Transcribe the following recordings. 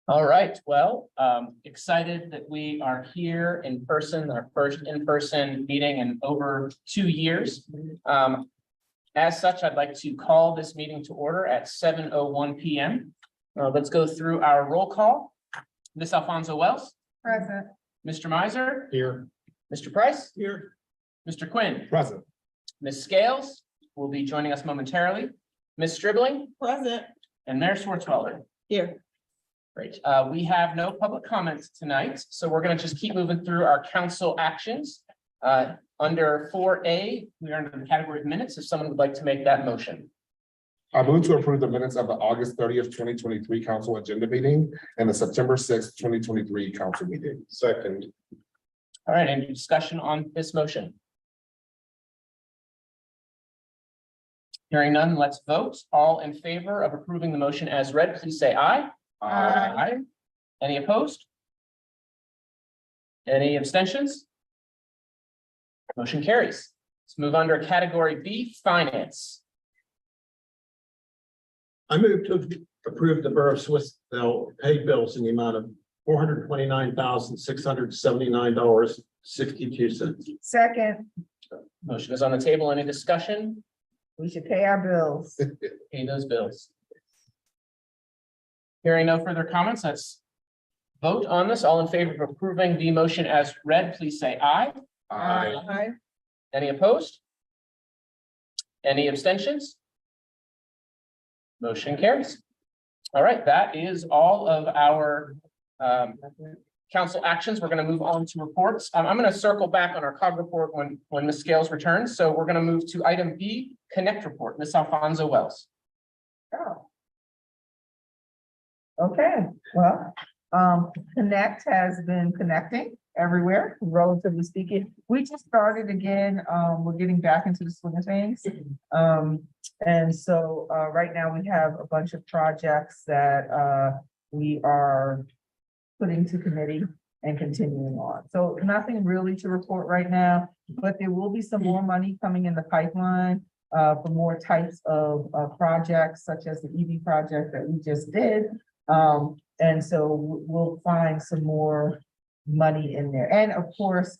All right, well, excited that we are here in person, our first in-person meeting in over 2 years. As such, I'd like to call this meeting to order at 7:01 p.m. Let's go through our roll call. Ms. Alfonso Wells. Present. Mr. Miser. Here. Mr. Price. Here. Mr. Quinn. Present. Ms. Scales will be joining us momentarily. Ms. Stribling Present. and Mayor Swartzwelder. Here. Great. We have no public comments tonight, so we're going to just keep moving through our council actions. Under 4A, we are under the category of minutes. If someone would like to make that motion. I move to approve the minutes of the August 30th, 2023 council agenda meeting and the September 6th, 2023 council meeting. Second. All right, any discussion on this motion? Hearing none, let's vote. All in favor of approving the motion as read, please say aye. Aye. Any opposed? Any abstentions? Motion carries. Let's move under category B, finance. I move to approve the Borough of Swissvale paid bills in the amount of $429,679.62. Second, Motion is on the table. Any discussion? we should pay our bills. Pay those bills. Hearing no further comments, let's vote on this. All in favor of approving the motion as read, please say aye. Aye. Any opposed? Any abstentions? Motion carries. All right, that is all of our council actions. We're going to move on to reports. I'm going to circle back on our COG report when Ms. Scales returns. So we're going to move to item B, Connect report. Ms. Alfonso Wells. Oh. Okay, well, Connect has been connecting everywhere, relatively speaking. We just started again. We're getting back into the swing of things. And so right now we have a bunch of projects that we are putting to committee and continuing on. So nothing really to report right now, but there will be some more money coming in the pipeline for more types of projects, such as the EV project that we just did. And so we'll find some more money in there. And of course,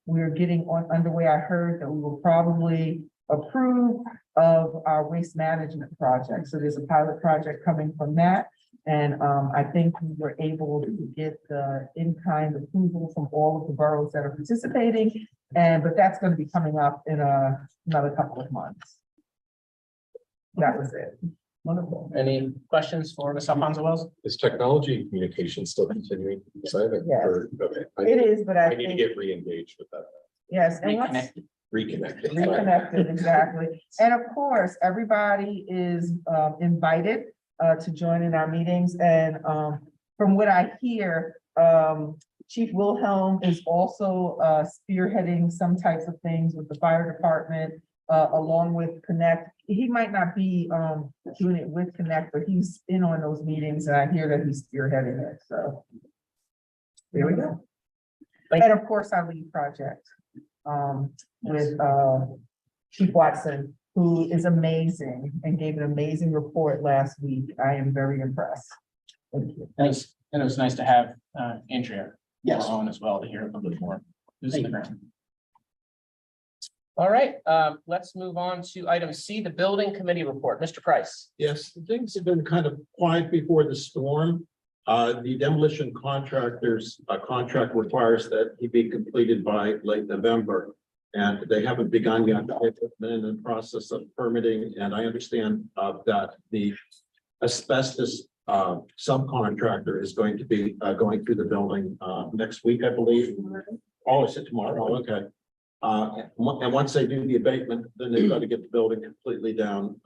we're getting underway. I heard that we will probably approve of our waste management project. So there's a pilot project coming from that. And I think we were able to get the in-kind approval from all of the boroughs that are participating. But that's going to be coming up in another couple of months. That was it. Wonderful. Any questions for Ms. Alfonso Wells? Is technology and communication still continuing? So I haven't Yes. heard of it. It is, but I need to get re-engaged with that, yes. And once Reconnected. reconnected. reconnected, exactly. And of course, everybody is invited to join in our meetings. And from what I hear, Chief Wilhelm is also spearheading some types of things with the fire department, along with Connect. He might not be doing it with Connect, but he's in on those meetings, and I hear that he's spearheading it. So there we go. And of course, our lead project with Chief Watson, who is amazing and gave an amazing report last week. I am very impressed. Thank you. And it was nice to have Andrea Yes. on as well to hear a little bit more. All right, let's move on to item C, the building committee report. Mr. Price. Yes, things have been kind of quiet before the storm. The demolition contractor's contract requires that he be completed by late November. And they haven't begun yet. They've been in the process of permitting, and I understand that the asbestos subcontractor is going to be going through the building next week, I believe. Oh, is it tomorrow? Okay. And once they do the abatement, then they've got to get the building completely down,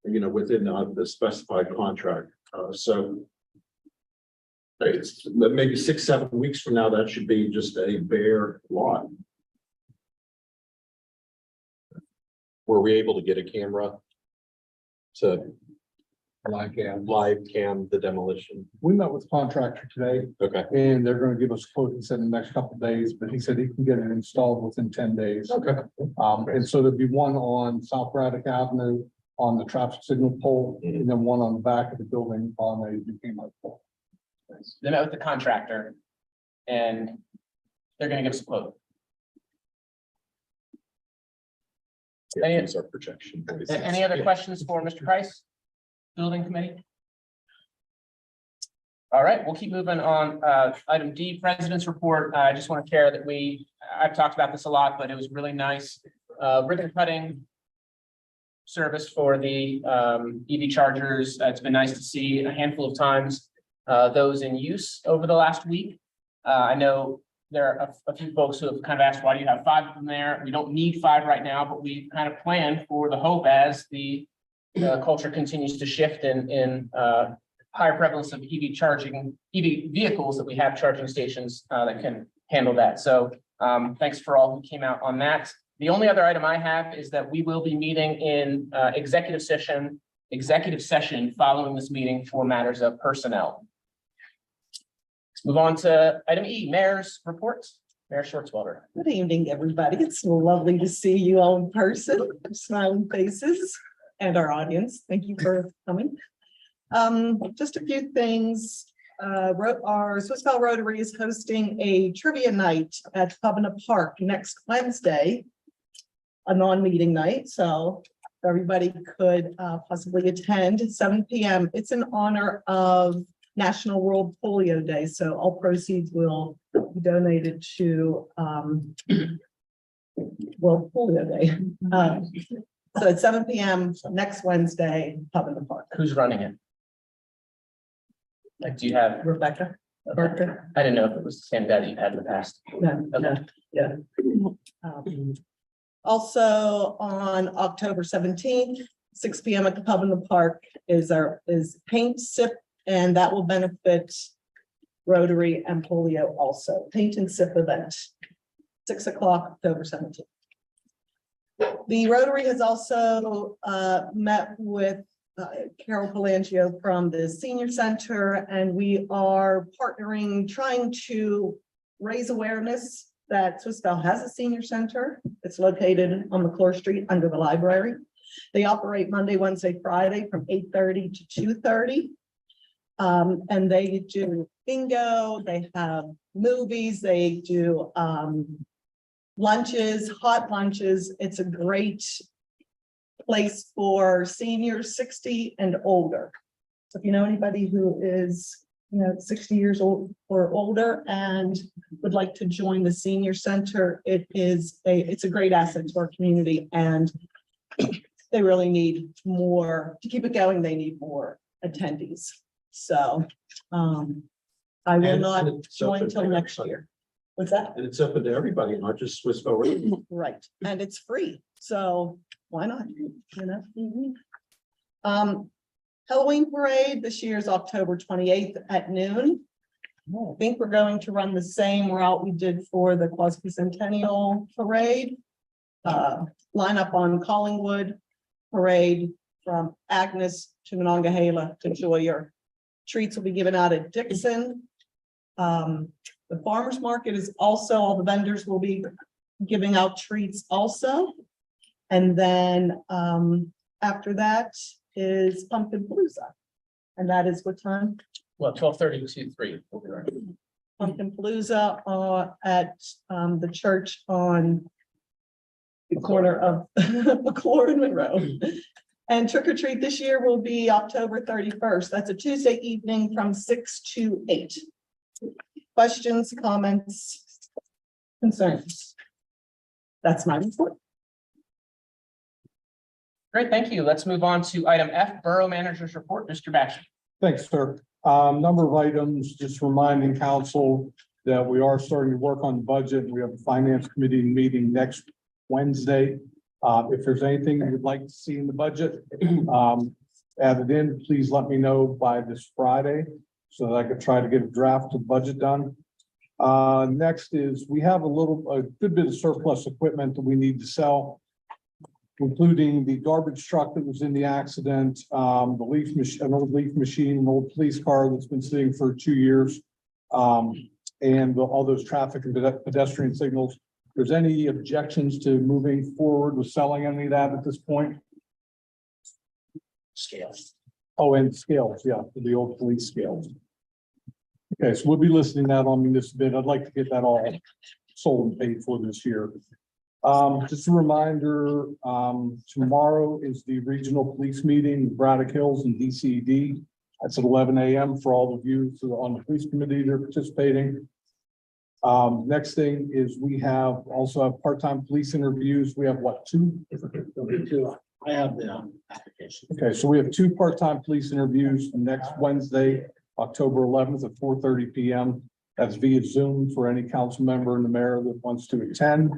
within the specified contract. So it's maybe 6-7 weeks from now, that should be just a bare lot. Were we able to get a camera to Live cam the demolition? We met with the contractor today Okay, and they're gonna give us a quote, he said in the next couple of days, but he said he can get it installed within 10 days. okay. And so there'd be one on South Braddock Avenue on the traffic signal pole, and then one on the back of the building on a camera pole. They met with the contractor and they're gonna give us a quote. Yeah, these are projection. Any other questions for Mr. Price? Building committee? All right, we'll keep moving on. Item D, President's Report. I just want to share that I've talked about this a lot, but it was really nice. Ribbon cutting service for the EV chargers. It's been nice to see a handful of times those in use over the last week. I know there are a few folks who have kind of asked, why do you have 5 of them there? We don't need 5 right now, but we kind of plan for the hope as the culture continues to shift in higher prevalence of EV vehicles, that we have charging stations that can handle that. So thanks for all who came out on that. The only other item I have is that we will be meeting in executive session following this meeting for matters of personnel. Let's move on to item E, Mayor's reports. Mayor Schwartzwalder. Good evening, everybody. It's lovely to see you all in person, smiling faces, and our audience. Thank you for coming. Just a few things. Our Swissvale Rotary is hosting a trivia night at Covenant Park next Wednesday, a non-meeting night, so everybody could possibly attend at 7 p.m. It's in honor of National World Polio Day, so all proceeds will be donated to World Polio Day. So at 7 p.m. next Wednesday, Covenant Park. Who's running it? Like, do you have? Rebecca. Okay. I didn't know if it was the same guy that you had in the past. No, Okay. yeah. Also on October 17th, 6 p.m. at the Pub in the Park is paint sip, and that will benefit Rotary and polio also. Paint and sip event, 6 o'clock, October 17th. The Rotary has also met with Carol Palangio from the Senior Center, and we are partnering, trying to raise awareness that Swissvale has a senior center. It's located on McClure Street under the library. They operate Monday, Wednesday, Friday from 8:30 to 2:30. And they do bingo, they have movies, they do lunches, hot lunches. It's a great place for seniors 60 and older. So if you know anybody who is 60 years old or older and would like to join the senior center, it's a great asset to our community, and they really need more to keep it going. They need more attendees. So I will not join till next year. What's that? And it's open to everybody, not just Swissvale. Right, and it's free, so why not, Halloween parade this year is October 28th at noon. I think we're going to run the same route we did for the Quasi-Centennial parade. Line up on Collingwood Parade from Agnes to Monongahela to Joyer. Treats will be given out at Dixon. The farmers market is also, all the vendors will be giving out treats also. And then after that is Pumpkin Palooza. And that is what time? Well, 12:30 to 3. Pumpkin Palooza at the church on the corner of McClure and Monroe. And trick or treat this year will be October 31st. That's a Tuesday evening from 6 to 8. Questions, comments, concerns? That's my report. Great, thank you. Let's move on to item F, Borough Manager's Report. Mr. Baxter. Thanks, sir. Number of items, just reminding council that we are starting to work on the budget. We have a finance committee meeting next Wednesday. If there's anything you'd like to see in the budget, add it in, please let me know by this Friday so that I could try to get a draft of budget done. Next is we have a good bit of surplus equipment that we need to sell, including the garbage truck that was in the accident, an old leaf machine, an old police car that's been sitting for 2 years, and all those traffic and pedestrian signals. If there's any objections to moving forward with selling any of that at this point? Scales. Oh, and scales, yeah, the old police scales. Okay, so we'll be listing that on municipal bid. I'd like to get that all sold and paid for this year. Just a reminder, tomorrow is the regional police meeting, Braddock Hills and DCD. That's at 11 a.m. for all of you on the police committee that are participating. Next thing is we also have part-time police interviews. We have what, two? I have the application. Okay, so we have two part-time police interviews next Wednesday, October 11th at 4:30 p.m. That's via Zoom for any council member and the mayor that wants to attend.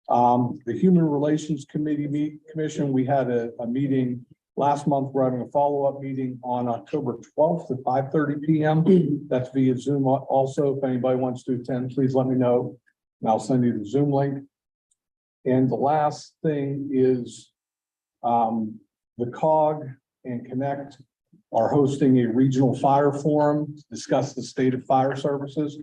The Human Relations Commission, we had a meeting last month. We're having a follow-up meeting on October 12th at 5:30 p.m. That's via Zoom also. If anybody wants to attend, please let me know, and I'll send you the Zoom link. And the last thing is the COG and Connect are hosting a regional fire forum to discuss the state of fire services.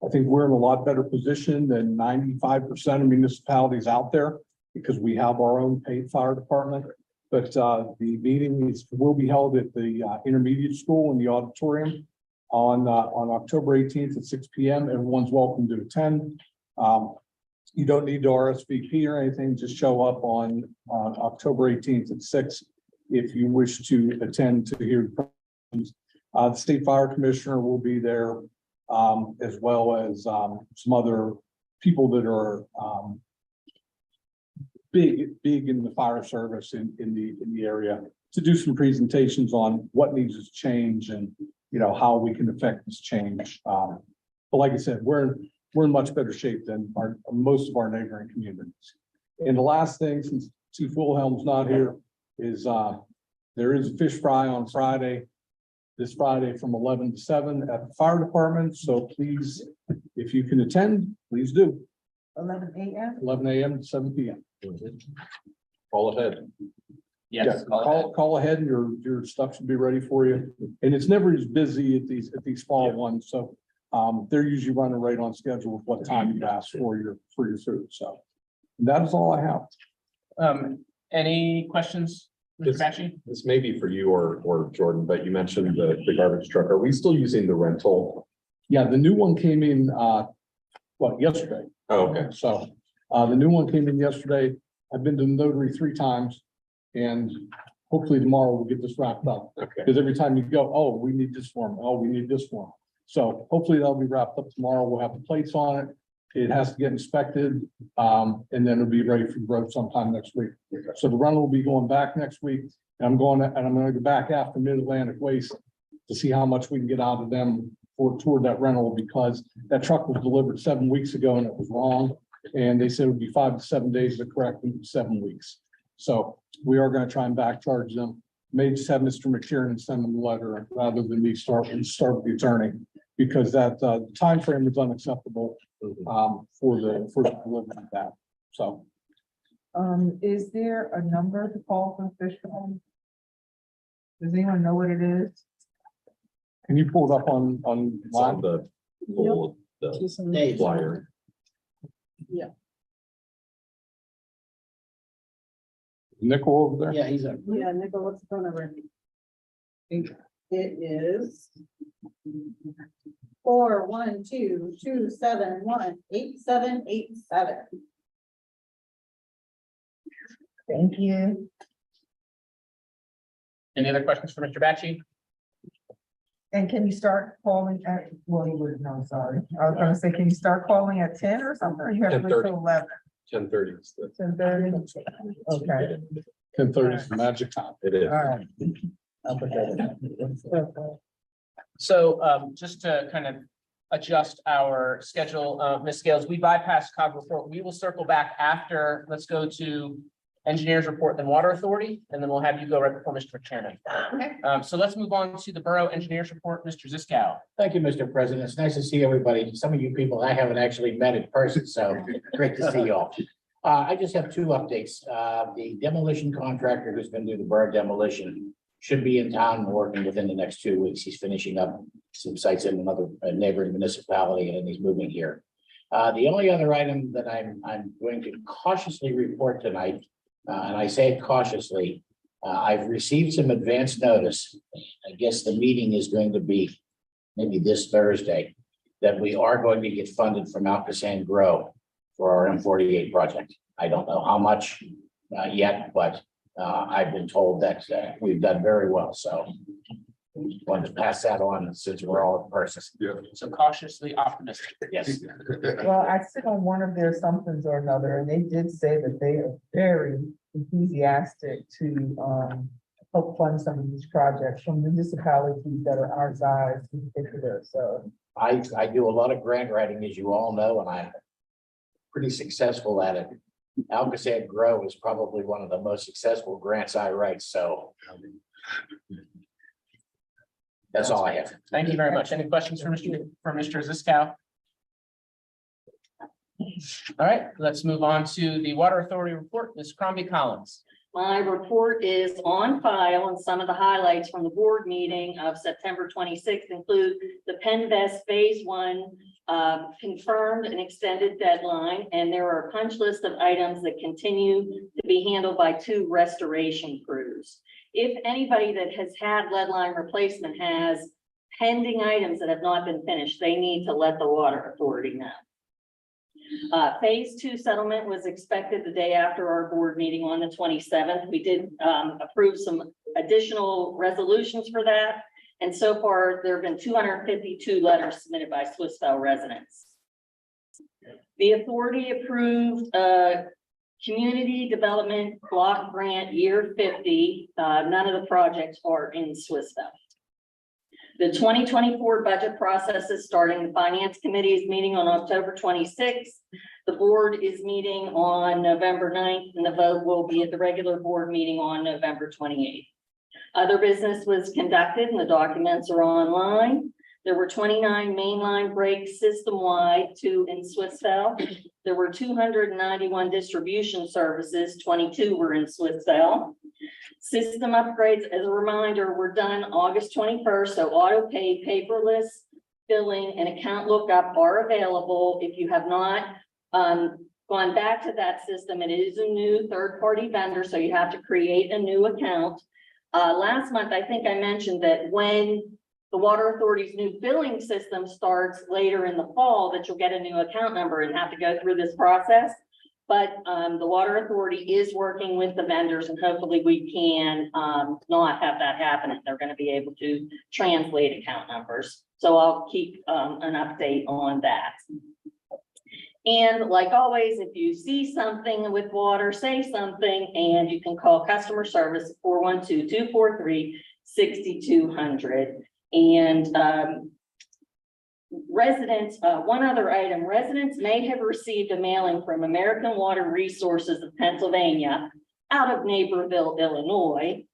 I think we're in a lot better position than 95% of municipalities out there because we have our own paid fire department. But the meeting will be held at the intermediate school in the auditorium on October 18th at 6 p.m. Everyone's welcome to attend. You don't need to RSVP or anything, just show up on October 18th at 6 if you wish to attend to hear. The state fire commissioner will be there, as well as some other people that are big in the fire service in the area to do some presentations on what needs to change and how we can affect this change. But like I said, we're in much better shape than most of our neighboring communities. And the last thing, since Chief Wilhelm's not here, is there is a fish fry on this Friday from 11 to 7 at the fire department. So please, if you can attend, please do. 11 a.m. 11 a.m. to 7 p.m. Call ahead. Yes. Call ahead and your stuff should be ready for you. And it's never as busy at these fall ones. So they're usually running right on schedule with what time you ask for your food. So that is all I have. Any questions, Mr. Batchy? This may be for you or Jordan, but you mentioned the garbage truck. Are we still using the rental? Yeah, the new one came in, yesterday. Oh, okay. So the new one came in yesterday. I've been to the notary 3 times and hopefully tomorrow we'll get this wrapped up. Okay. Because every time you go, oh, we need this form. Oh, we need this form. So hopefully that'll be wrapped up tomorrow. We'll have the plates on it. It has to get inspected. And then it'll be ready for the road sometime next week. So the rental will be going back next week. And I'm going to go back after Mid-Atlantic Waste to see how much we can get out of them toward that rental, because that truck was delivered 7 weeks ago and it was wrong. And they said it would be 5 to 7 days to correct in 7 weeks. So we are going to try and back charge them. May just have Mr. McKiernan send them a letter rather than me start with the attorney, because that time frame is unacceptable for the delivery of that. So Is there a number to call for fish farm? Does anyone know what it is? can you pull it up on It's on the full, the Dave. flyer. Nickel over there? Yeah, he's a. Yeah, Nicole, what's the phone number? It is 412-271-8787. Thank you. Any other questions for Mr. Batchy? And can you start calling at, well, you wouldn't know, sorry. I was gonna say, can you start calling at 10 or something? Or you have to wait 10:30. till 11? 10:30 is the. 10:30? Okay. 10:30 is the magic time. It is. All right. I'll put that in. So just to kind of adjust our schedule, Ms. Scales, we bypassed COG report. We will circle back after. Let's go to engineers report, then water authority, and then we'll have you go right before Mr. McKiernan. So let's move on to the borough engineers report, Mr. Ziskow. Thank you, Mr. President. It's nice to see everybody. Some of you people I haven't actually met in person, so great to see you all. I just have 2 updates. The demolition contractor who's going to do the borough demolition should be in town and working within the next 2 weeks. He's finishing up some sites in another neighboring municipality, and he's moving here. The only other item that I'm going to cautiously report tonight, and I say it cautiously, I've received some advance notice. I guess the meeting is going to be maybe this Thursday, that we are going to get funded from Alcoasand Grow for our M48 project. I don't know how much yet, but I've been told that we've done very well, so wanted to pass that on since we're all in person. So cautiously optimistic. Yes. Well, I sit on one of their somethings or another, and they did say that they are very enthusiastic to help fund some of these projects from municipalities that are our size in particular, so. I do a lot of grant writing, as you all know, and I'm pretty successful at it. Alcoasand Grow is probably one of the most successful grants I write, so that's all I have. Thank you very much. Any questions for Mr. Ziskow? All right, let's move on to the Water Authority report. Ms. Crombie Collins. My report is on file, and some of the highlights from the board meeting of September 26th include the Penvest Phase 1 confirmed an extended deadline, and there are a punch list of items that continue to be handled by 2 restoration crews. If anybody that has had lead line replacement has pending items that have not been finished, they need to let the Water Authority know. Phase 2 settlement was expected the day after our board meeting on the 27th. We did approve some additional resolutions for that. And so far, there have been 252 letters submitted by Swissvale residents. The authority approved community development block grant year 50. None of the projects are in Swissvale. The 2024 budget process is starting. The Finance Committee is meeting on October 26th. The board is meeting on November 9th, and the vote will be at the regular board meeting on November 28th. Other business was conducted, and the documents are online. There were 29 mainline breaks system-wide, 2 in Swissvale. There were 291 distribution services, 22 were in Swissvale. System upgrades, as a reminder, were done August 21st, so auto pay, paperless billing, and account lookup are available. If you have not gone back to that system, it is a new third-party vendor, so you have to create a new account. Last month, I think I mentioned that when the Water Authority's new billing system starts later in the fall, that you'll get a new account number and have to go through this process. But the Water Authority is working with the vendors, and hopefully we can not have that happen. They're going to be able to translate account numbers. So I'll keep an update on that. And like always, if you see something with water, say something, and you can call customer service 412-243-6200. And residents, one other item, residents may have received a mailing from American Water Resources of Pennsylvania out of Naperville, Illinois,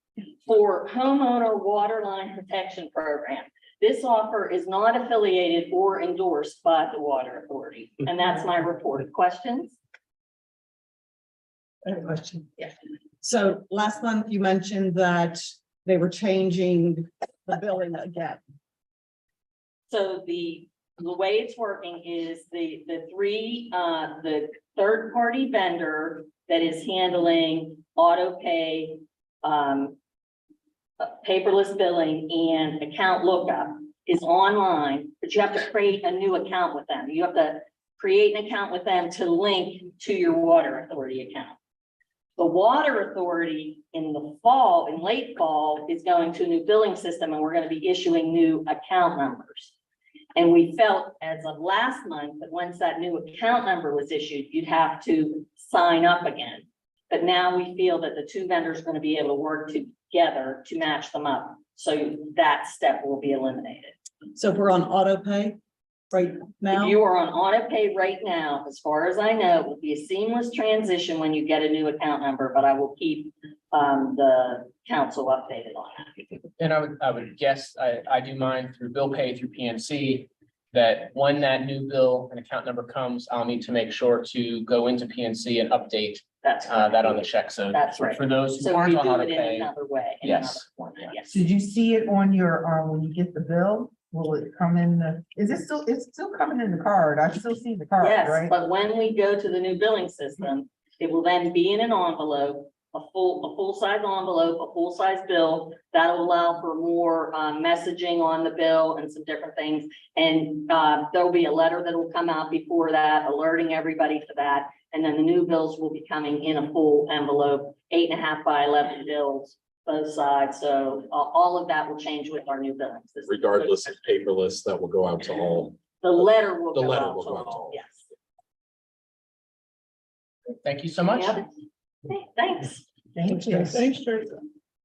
for homeowner water line protection program. This offer is not affiliated or endorsed by the Water Authority. And that's my report. Questions? I have a question. Yeah. So last month you mentioned that they were changing the billing again. So the way it's working is the third party vendor that is handling auto pay, paperless billing and account lookup is online, but you have to create a new account with them. You have to create an account with them to link to your Water Authority account. The Water Authority in the fall, in late fall, is going to a new billing system, and we're going to be issuing new account numbers. And we felt as of last month that once that new account number was issued, you'd have to sign up again. But now we feel that the 2 vendors are going to be able to work together to match them up. So that step will be eliminated. So if we're on auto pay right now. If you are on auto pay right now, as far as I know, it will be a seamless transition when you get a new account number, but I will keep the council updated on that. And I would guess, I do mine through bill pay through PNC, that when that new bill and account number comes, I'll need to make sure to go into PNC and update That's that on the check. So That's right. for those who So aren't you on do auto it in pay, another way. in yes. another format, yes. Did you see it on your, when you get the bill? Will it come in the, it's still coming in the card. I still see the card, Yes, right? but when we go to the new billing system, it will then be in an envelope a full-size envelope, a full-size bill. That'll allow for more messaging on the bill and some different things. And there'll be a letter that will come out before that, alerting everybody to that. And then the new bills will be coming in a full envelope, 8.5 by 11 bills, both sides. So all of that will change with our new billings. Regardless of paperless, that will go out to all. The letter will The go letter out will to go out to all, all. yes. Thank you so much. Yep. Thanks. Thank you.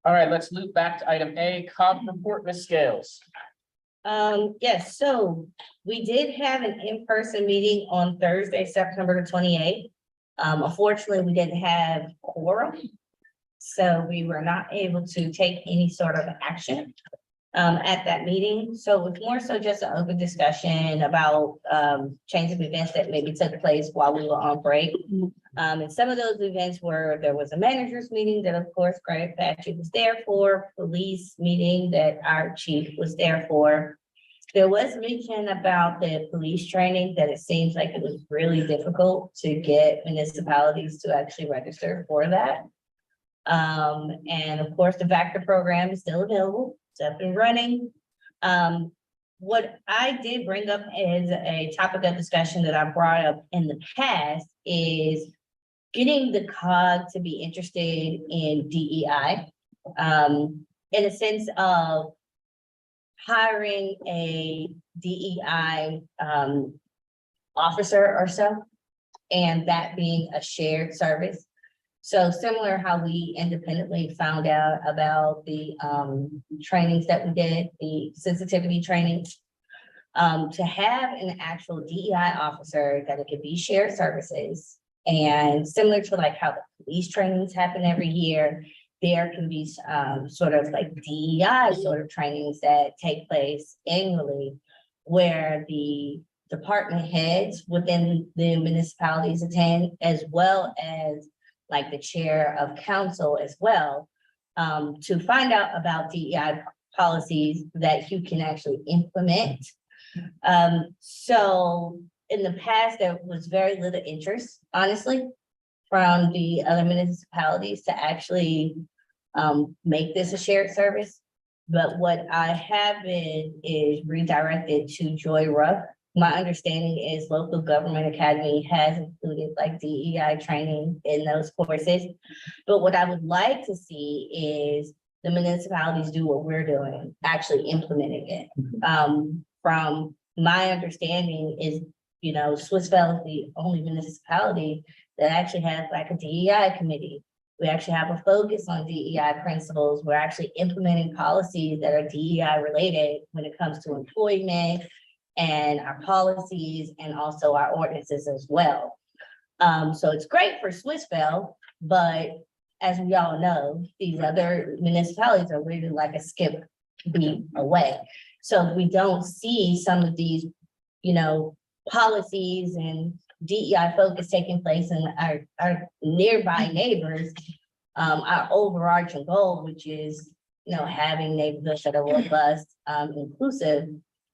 All right, let's loop back to item A, COG report, Ms. Scales. Yes, so we did have an in-person meeting on Thursday, September the 28th. Unfortunately, we didn't have quorum. So we were not able to take any sort of action at that meeting. So it was more so just an open discussion about change of events that maybe took place while we were on break. And some of those events were, there was a managers meeting that of course Greg Patrick was there for, police meeting that our chief was there for. There was mention about the police training that it seems like it was really difficult to get municipalities to actually register for that. And of course, the VACTOR program is still available, it's up and running. What I did bring up as a topic of discussion that I brought up in the past is getting the COG to be interested in DEI, in a sense of hiring a DEI officer or so, and that being a shared service. So similar how we independently found out about the trainings that we did, the sensitivity trainings, to have an actual DEI officer that it could be shared services. And similar to like how the police trainings happen every year, there can be sort of like DEI sort of trainings that take place annually where the department heads within the municipalities attend, as well as like the chair of council as well, to find out about DEI policies that you can actually implement. So in the past, there was very little interest, honestly, from the other municipalities to actually make this a shared service. But what I have been is redirected to Joy Ruff. My understanding is local government academy has included like DEI training in those courses. But what I would like to see is the municipalities do what we're doing, actually implementing it. From my understanding is, you know, Swissvale is the only municipality that actually has like a DEI committee. We actually have a focus on DEI principles. We're actually implementing policies that are DEI related when it comes to employment and our policies and also our ordinances as well. So it's great for Swissvale, but as we all know, these other municipalities are really like a skip beat away. So we don't see some of these, you know, policies and DEI focus taking place in our nearby neighbors. Our overarching goal, which is, you know, having neighborhoods that are robust, inclusive,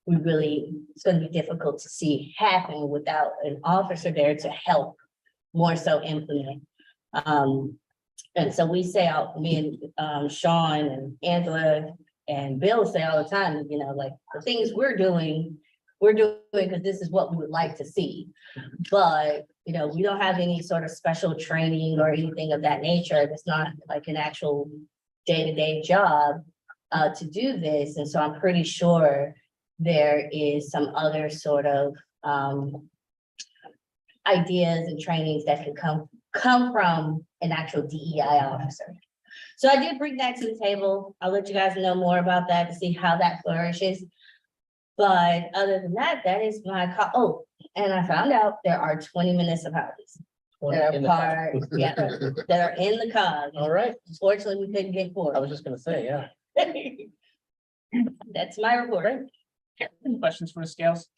it's going to be difficult to see happen without an officer there to help more so implement. And so we say, me and Sean and Angela and Bill say all the time, you know, like the things we're doing because this is what we would like to see. But, you know, we don't have any sort of special training or anything of that nature. It's not like an actual day-to-day job to do this. And so I'm pretty sure there is some other sort of ideas and trainings that can come from an actual DEI officer. So I did bring that to the table. I'll let you guys know more about that to see how that flourishes. But other than that, that is my call. Oh, and I found out there are 20 municipalities that are part, yeah, that are in the COG. All right, Unfortunately, we couldn't get I four. was just gonna say, yeah. That's my report. Any questions for Ms. Scales?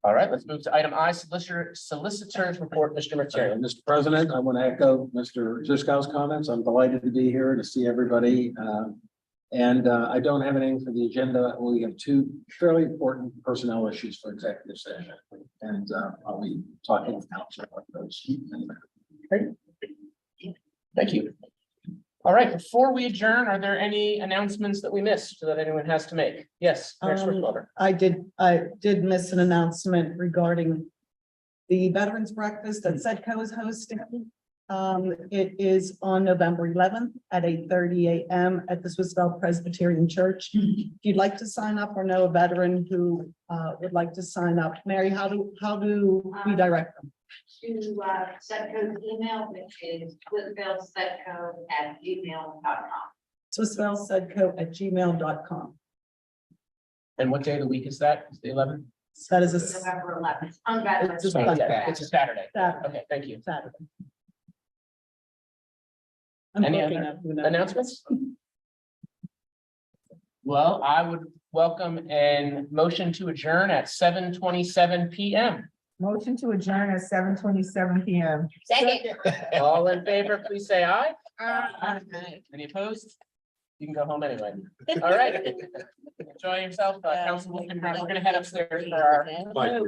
All right, let's move to item I, solicitor's report, Mr. Material. Mr. President, I want to echo Mr. Ziskow's comments. I'm delighted to be here to see everybody And I don't have anything for the agenda. We have two fairly important personnel issues for executive session. And I'll be talking with council about those. Thank you. All right, before we adjourn, are there any announcements that we missed that anyone has to make? Yes, Mayor Swissvale. I did miss an announcement regarding the Veterans Breakfast that Sedco is hosting. It is on November 11th at 8:30 a.m. at the Swissvale Presbyterian Church. If you'd like to sign up or know a veteran who would like to sign up, Mary, how do we direct them? To Setco's email, which is swissvalesetco@gmail.com. swissvalesedco@gmail.com. And what day of the week is that? Is the 11th? That is a November 11th. On Veterans It's a Day. Saturday. It's a Saturday. Saturday. Okay, thank you. Saturday. I'm Any looking other at who knows. announcements? Well, I would welcome a motion to adjourn at 7:27 PM. Motion to adjourn at 7:27 PM. Second. All in favor, please say aye. Any opposed? You can go home anyway. All right. Enjoy yourself. Council, we're gonna head upstairs for our Bye.